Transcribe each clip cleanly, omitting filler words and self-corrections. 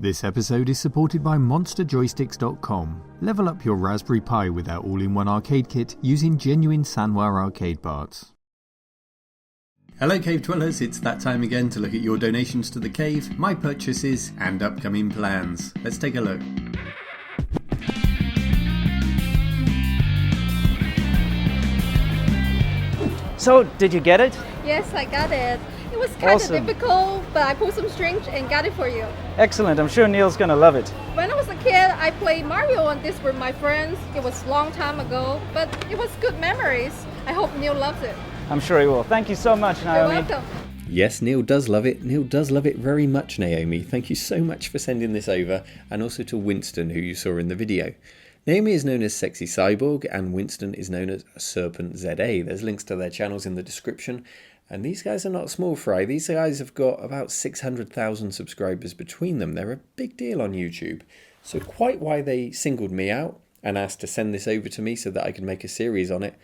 This episode is supported by MonsterJoysticks.com. Level up your Raspberry Pi with our all-in-one arcade kit using genuine Sanwa arcade parts. Hello Cave Dwellers, it's that time again to look at your donations to the cave, my purchases and upcoming plans. Let's take a look. So, did you get it? Yes, I got it. It was kind of difficult, but I pulled some strings and got it for you. Excellent. I'm sure Neil's gonna love it. When I was a kid, I played Mario on this with my friends. It was a long time ago, but it was good memories. I hope Neil loves it. I'm sure he will. Thank you so much, Naomi. You're welcome. Yes, Neil does love it. Neil does love it very much, Naomi. Thank you so much for sending this over, and also to Winston, who you saw in the video. Naomi is known as Sexy Cyborg, and Winston is known as Serpent ZA. There's links to their channels in the description. And these guys are not small fry. These guys have got about 600,000 subscribers between them. They're a big deal on YouTube. So quite why they singled me out and asked to send this over to me so that I could make a series on it,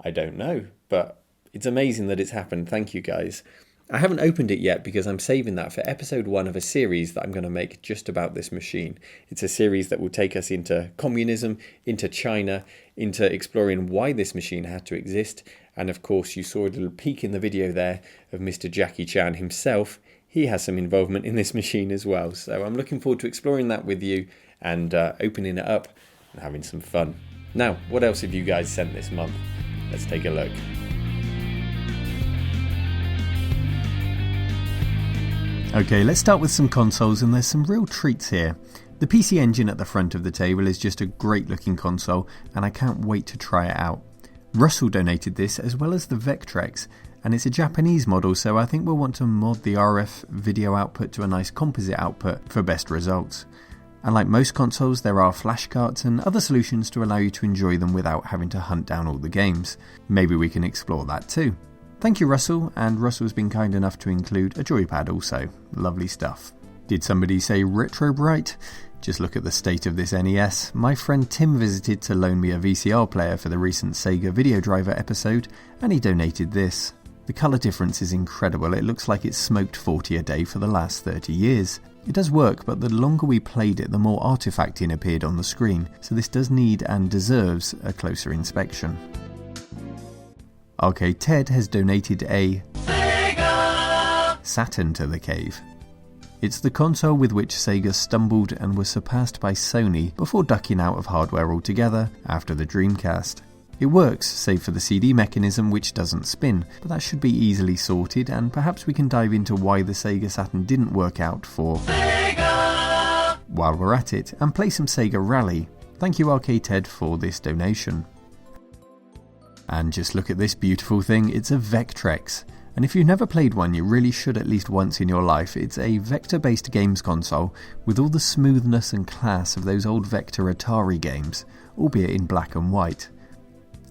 I don't know. But it's amazing that it's happened. Thank you guys. I haven't opened it yet because I'm saving that for episode 1 of a series that I'm going to make just about this machine. It's a series that will take us into communism, into China, into exploring why this machine had to exist. And of course, you saw a little peek in the video there of Mr. Jackie Chan himself. He has some involvement in this machine as well. So I'm looking forward to exploring that with you and opening it up and having some fun. Now, what else have you guys sent this month? Let's take a look. Okay, let's start with some consoles, and there's some real treats here. The PC Engine at the front of the table is just a great looking console, and I can't wait to try it out. Russell donated this as well as the Vectrex, and it's a Japanese model, so I think we'll want to mod the RF video output to a nice composite output for best results. And like most consoles, there are flash carts and other solutions to allow you to enjoy them without having to hunt down all the games. Maybe we can explore that too. Thank you, Russell, and Russell's been kind enough to include a joypad also. Lovely stuff. Did somebody say retro bright? Just look at the state of this NES. My friend Tim visited to loan me a VCR player for the recent Sega Video Driver episode, and he donated this. The colour difference is incredible. It looks like it's smoked 40 a day for the last 30 years. It does work, but the longer we played it, the more artifacting appeared on the screen, so this does need and deserves a closer inspection. Arcade Ted has donated a Sega Saturn to the cave. It's the console with which Sega stumbled and was surpassed by Sony before ducking out of hardware altogether after the Dreamcast. It works, save for the CD mechanism which doesn't spin, but that should be easily sorted, and perhaps we can dive into why the Sega Saturn didn't work out for Sega while we're at it, and play some Sega Rally. Thank you Arcade Ted for this donation. And just look at this beautiful thing, it's a Vectrex. And if you've never played one, you really should at least once in your life. It's a vector-based games console with all the smoothness and class of those old Vector Atari games, albeit in black and white.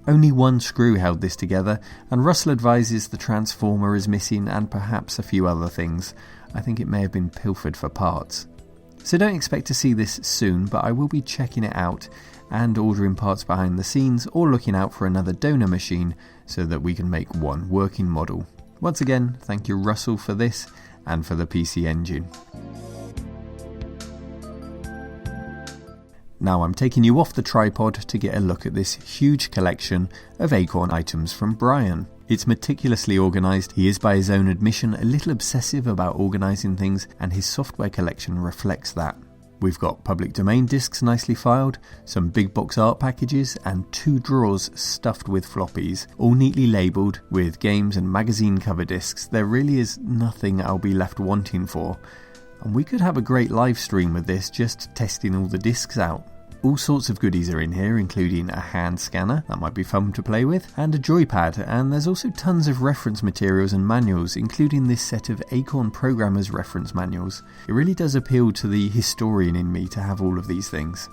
Only one screw held this together, and Russell advises the transformer is missing and perhaps a few other things. I think it may have been pilfered for parts. So don't expect to see this soon, but I will be checking it out and ordering parts behind the scenes, or looking out for another donor machine so that we can make one working model. Once again, thank you Russell for this and for the PC Engine. Now I'm taking you off the tripod to get a look at this huge collection of Acorn items from Brian. It's meticulously organised. He is by his own admission a little obsessive about organising things, and his software collection reflects that. We've got public domain discs nicely filed, some big box art packages, and 2 drawers stuffed with floppies, all neatly labelled with games and magazine cover discs. There really is nothing I'll be left wanting for. And we could have a great live stream with this, just testing all the discs out. All sorts of goodies are in here, including a hand scanner, that might be fun to play with, and a joypad, and there's also tons of reference materials and manuals, including this set of Acorn programmers reference manuals. It really does appeal to the historian in me to have all of these things.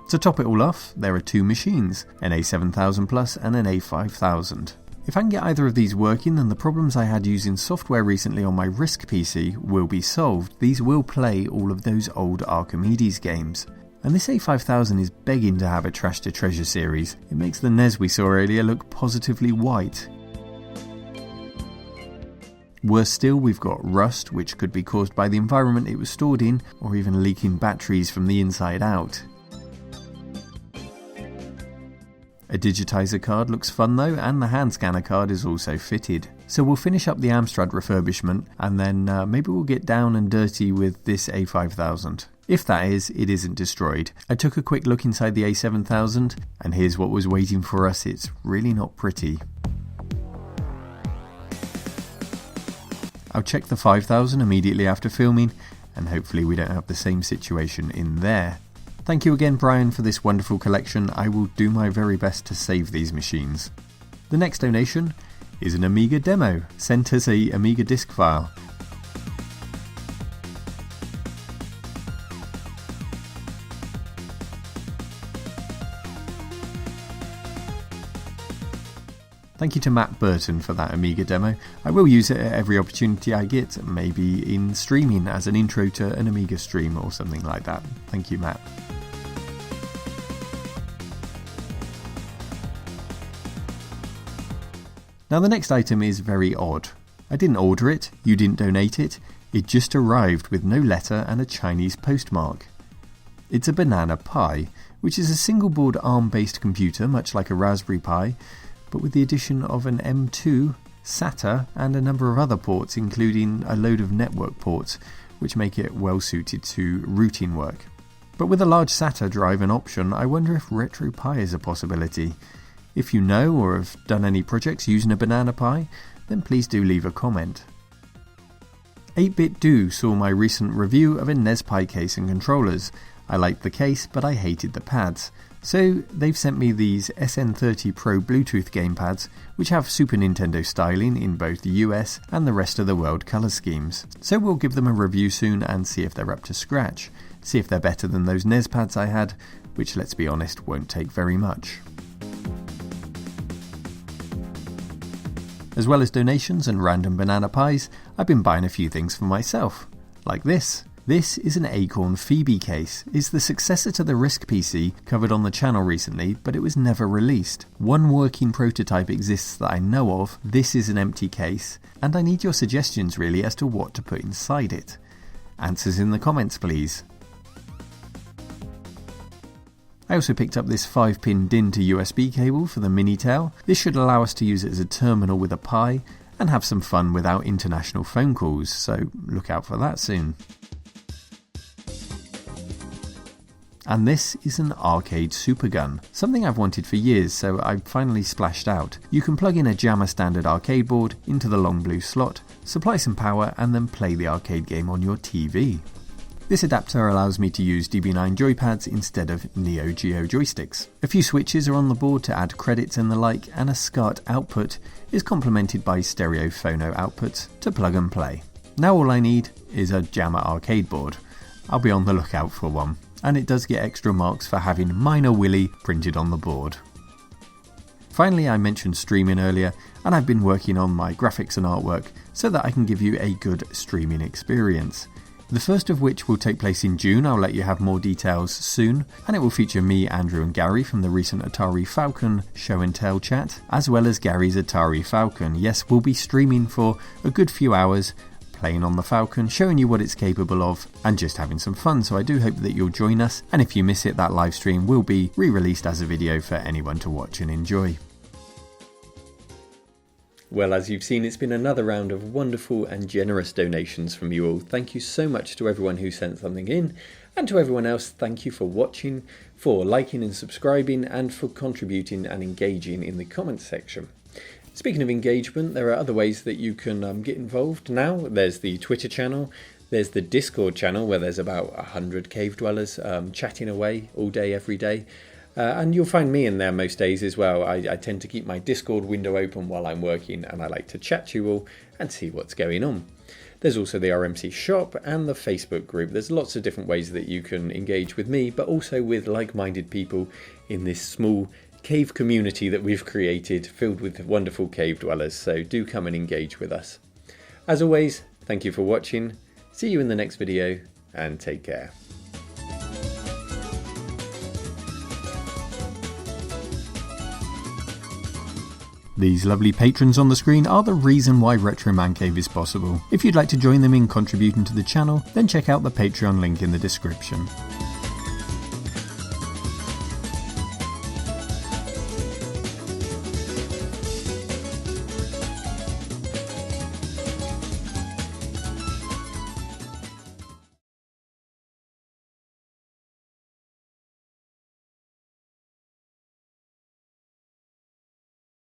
To top it all off, there are 2 machines, an A7000 Plus and an A5000. If I can get either of these working, then the problems I had using software recently on my RISC PC will be solved. These will play all of those old Archimedes games. And this A5000 is begging to have a Trash to Treasure series. It makes the NES we saw earlier look positively white. Worse still, we've got rust, which could be caused by the environment it was stored in, or even leaking batteries from the inside out. A digitizer card looks fun though, and the hand scanner card is also fitted. So we'll finish up the Amstrad refurbishment, and then maybe we'll get down and dirty with this A5000. If that is, it isn't destroyed. I took a quick look inside the A7000, and here's what was waiting for us. It's really not pretty. I'll check the 5000 immediately after filming, and hopefully we don't have the same situation in there. Thank you again, Brian, for this wonderful collection. I will do my very best to save these machines. The next donation is an Amiga demo, sent as a Amiga disk file. Thank you to Matt Burton for that Amiga demo. I will use it at every opportunity I get, maybe in streaming as an intro to an Amiga stream or something like that. Thank you, Matt. Now the next item is very odd. I didn't order it, you didn't donate it, it just arrived with no letter and a Chinese postmark. It's a Banana Pi, which is a single board ARM-based computer much like a Raspberry Pi, but with the addition of an M2, SATA and a number of other ports, including a load of network ports, which make it well suited to routine work. But with a large SATA drive an option, I wonder if RetroPie is a possibility. If you know or have done any projects using a Banana Pi, then please do leave a comment. 8-Bit Do saw my recent review of a NES Pi case and controllers. I liked the case, but I hated the pads. So they've sent me these SN30 Pro Bluetooth gamepads, which have Super Nintendo styling in both the US and the rest of the world colour schemes. So we'll give them a review soon and see if they're up to scratch. See if they're better than those NES pads I had, which, let's be honest, won't take very much. As well as donations and random Banana Pies, I've been buying a few things for myself. Like this. This is an Acorn Phoebe case. It's the successor to the RISC PC covered on the channel recently, but it was never released. One working prototype exists that I know of. This is an empty case, and I need your suggestions really as to what to put inside it. Answers in the comments, please. I also picked up this 5-pin DIN to USB cable for the Minitel. This should allow us to use it as a terminal with a Pi and have some fun without international phone calls, so look out for that soon. And this is an arcade supergun, something I've wanted for years, so I finally splashed out. You can plug in a JAMA standard arcade board into the long blue slot, supply some power and then play the arcade game on your TV. This adapter allows me to use DB9 joypads instead of Neo Geo joysticks. A few switches are on the board to add credits and the like, and a SCART output is complemented by stereo phono outputs to plug and play. Now all I need is a JAMA arcade board. I'll be on the lookout for one, and it does get extra marks for having Minor Willy printed on the board. Finally, I mentioned streaming earlier, and I've been working on my graphics and artwork so that I can give you a good streaming experience. The first of which will take place in June. I'll let you have more details soon, and it will feature me, Andrew and Gary from the recent Atari Falcon show and tell chat, as well as Gary's Atari Falcon. Yes, we'll be streaming for a good few hours, playing on the Falcon, showing you what it's capable of, and just having some fun, so I do hope that you'll join us, and if you miss it, that live stream will be re-released as a video for anyone to watch and enjoy. Well, as you've seen, it's been another round of wonderful and generous donations from you all. Thank you so much to everyone who sent something in, and to everyone else, thank you for watching, for liking and subscribing, and for contributing and engaging in the comments section. Speaking of engagement, there are other ways that you can get involved now. There's the Twitter channel, there's the Discord channel where there's about 100 cave dwellers chatting away all day, every day. And you'll find me in there most days as well. I tend to keep my Discord window open while I'm working, and I like to chat to you all and see what's going on. There's also the RMC shop and the Facebook group. There's lots of different ways that you can engage with me, but also with like-minded people in this small cave community that we've created, filled with wonderful cave dwellers. So do come and engage with us. As always, thank you for watching. See you in the next video, and take care. These lovely patrons on the screen are the reason why Retro Man Cave is possible. If you'd like to join them in contributing to the channel, then check out the Patreon link in the description.